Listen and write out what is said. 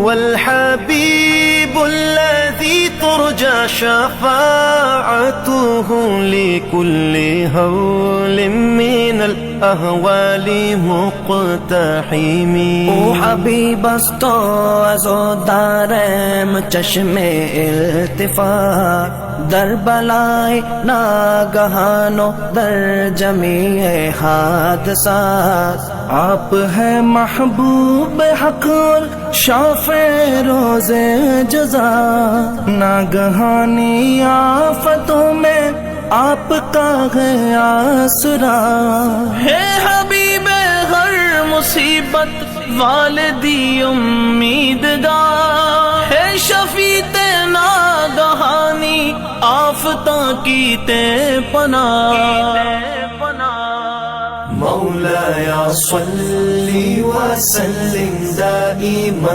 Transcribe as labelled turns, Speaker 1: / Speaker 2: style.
Speaker 1: هو الحبيب الذي ترجى شفاعته لكل هول من الأهوال مقتحم.
Speaker 2: او حبیب است تو از و دارم چشم التفات، در بلای ناگہان و در جمیع حادثات. آپ ہے محبوب حق اور شافع روز جزا، ناگہانی آفتوں میں آپ کا ہے آسرا.
Speaker 1: ہے حبیب ہر مصیبت والدی امیدگار، ہے شفیع ناگہانی آفتاں کی تے پناہ. مولایا صلی وسلم دائما